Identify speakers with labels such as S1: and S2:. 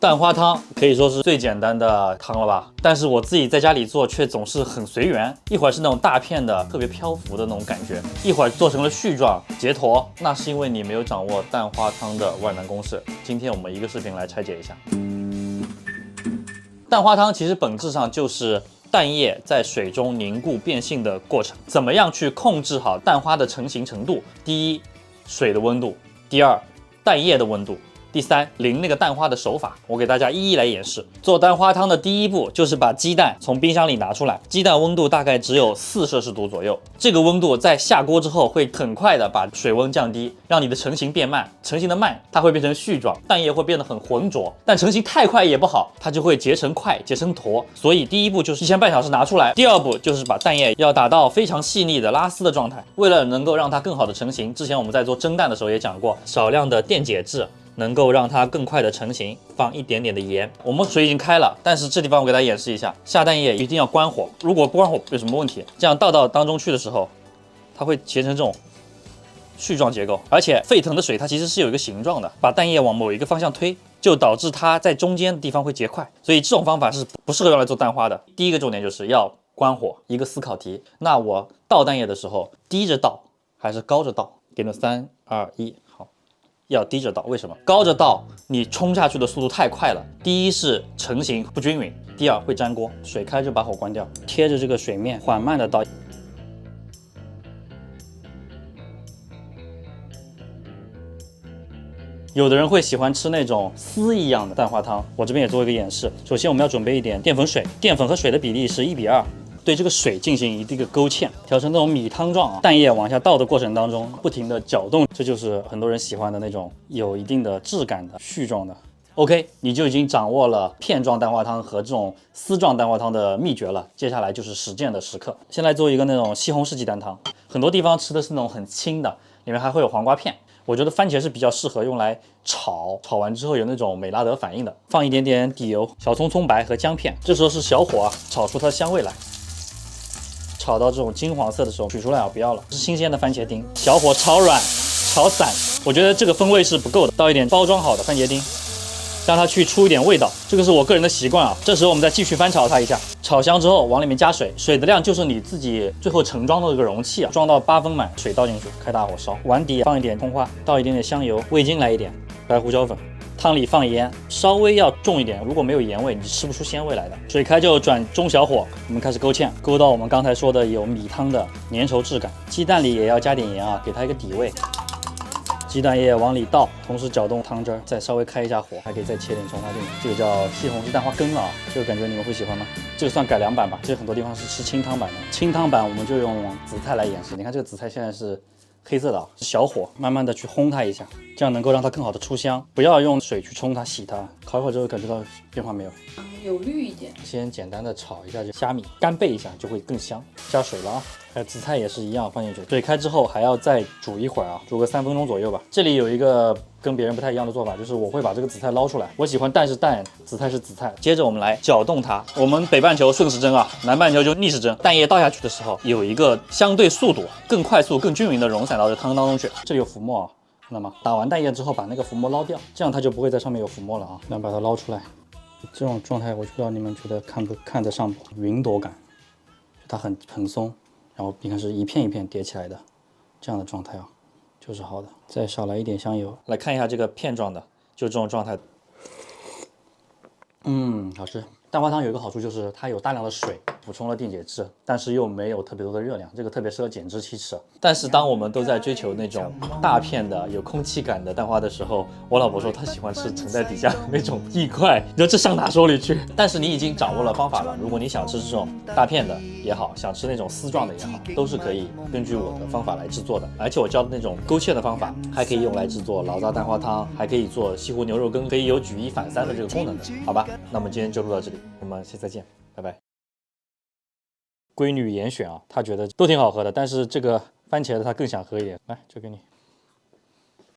S1: 蛋花汤可以说是最简单的汤了吧，但是我自己在家里做却总是很随缘，一会儿是那种大片的特别漂浮的那种感觉，一会儿做成了絮状结坨，那是因为你没有掌握蛋花汤的万能公式。今天我们一个视频来拆解一下。蛋花汤其实本质上就是蛋液在水中凝固变性的过程，怎么样去控制好蛋花的成型程度？第一，水的温度；第二，蛋液的温度。第三，淋那个蛋花的手法，我给大家一一来演示。做蛋花汤的第一步就是把鸡蛋从冰箱里拿出来，鸡蛋温度大概只有4摄氏度左右。这个温度在下锅之后会很快的把水温降低，让你的成型变慢。成型的慢，它会变成絮状，蛋液会变得很浑浊。但成型太快也不好，它就会结成块，结成坨。所以第一步就是提前半小时拿出来。第二步就是把蛋液要打到非常细腻的拉丝的状态。为了能够让它更好的成型，之前我们在做蒸蛋的时候也讲过，少量的电解质能够让它更快的成型，放一点点的盐。我们水已经开了，但是这地方我给大家演示一下，下蛋液一定要关火，如果不关火有什么问题？这样倒到当中去的时候，它会结成这种絮状结构，而且沸腾的水它其实是有一个形状的，把蛋液往某一个方向推，就导致它在中间的地方会结块，所以这种方法是不适合用来做蛋花的。第一个重点就是要关火，一个思考题。那我倒蛋液的时候，低着倒还是高着倒？给你3、2、1，好。要低着倒，为什么？高着倒，你冲下去的速度太快了。第一是成型不均匀，第二会粘锅。水开就把火关掉，贴着这个水面缓慢的倒。有的人会喜欢吃那种丝一样的蛋花汤，我这边也做一个演示。首先我们要准备一点淀粉水，淀粉和水的比例是1比2。对这个水进行一定的勾芡，调成那种米汤状啊。蛋液往下倒的过程当中，不停的搅动，这就是很多人喜欢的那种有一定的质感的絮状的。OK， 你就已经掌握了片状蛋花汤和这种丝状蛋花汤的秘诀了。接下来就是实践的时刻。先来做一个那种西红柿鸡蛋汤，很多地方吃的是那种很清的，里面还会有黄瓜片。我觉得番茄是比较适合用来炒，炒完之后有那种美拉德反应的。放一点点底油、小葱、葱白和姜片，这时候是小火炒出它的香味来。炒到这种金黄色的时候取出来啊，不要了，是新鲜的番茄丁，小火炒软炒散，我觉得这个风味是不够的，倒一点包装好的番茄丁，让它去出一点味道，这个是我个人的习惯啊。这时候我们再继续翻炒它一下，炒香之后往里面加水，水的量就是你自己最后盛装的这个容器啊，装到8分满，水倒进去，开大火烧，碗底放一点葱花，倒一点点香油，味精来一点，白胡椒粉。汤里放盐，稍微要重一点，如果没有盐味，你吃不出鲜味来的。水开就转中小火，我们开始勾芡，勾到我们刚才说的有米汤的粘稠质感。鸡蛋里也要加点盐啊，给它一个底味。鸡蛋液往里倒，同时搅动汤汁儿，再稍微开一下火，还可以再切点葱花进去。这个叫西红柿蛋花羹啊，这个感觉你们会喜欢吗？这个算改良版吧，这个很多地方是吃清汤版的。清汤版我们就用紫菜来演示，你看这个紫菜现在是黑色的啊，小火慢慢的去烘它一下，这样能够让它更好的出香。不要用水去冲它、洗它。烤一会儿之后感觉到变化没有？
S2: 有绿一点。
S1: 先简单的炒一下，就虾米干焙一下就会更香。加水了啊，还有紫菜也是一样放进去。水开之后还要再煮一会儿啊，煮个3分钟左右吧。这里有一个跟别人不太一样的做法，就是我会把这个紫菜捞出来。我喜欢蛋是蛋，紫菜是紫菜。接着我们来搅动它。我们北半球顺时针啊，南半球就逆时针。蛋液倒下去的时候，有一个相对速度更快速、更均匀的溶散到这汤当中去。这里有浮沫啊，看到吗？打完蛋液之后把那个浮沫捞掉，这样它就不会在上面有浮沫了啊。然后把它捞出来。这种状态我不知道你们觉得看得上不？云朵感，它很松，然后你看是一片一片叠起来的，这样的状态啊，就是好的。再少来一点香油，来看一下这个片状的，就这种状态。好吃。蛋花汤有一个好处就是它有大量的水，补充了电解质，但是又没有特别多的热量，这个特别适合减脂期吃。但是当我们都在追求那种大片的有空气感的蛋花的时候，我老婆说她喜欢吃盛在底下那种一块，你说这上哪手里去？但是你已经掌握了方法了，如果你想吃这种大片的也好，想吃那种丝状的也好，都是可以根据我的方法来制作的。而且我教的那种勾芡的方法，还可以用来制作醪糟蛋花汤，还可以做西湖牛肉羹，可以有举一反三的这个功能的，好吧？那我们今天就录到这里，我们下次再见，拜拜。闺女严选啊，她觉得都挺好喝的，但是这个番茄的她更想喝一点，来，就给你。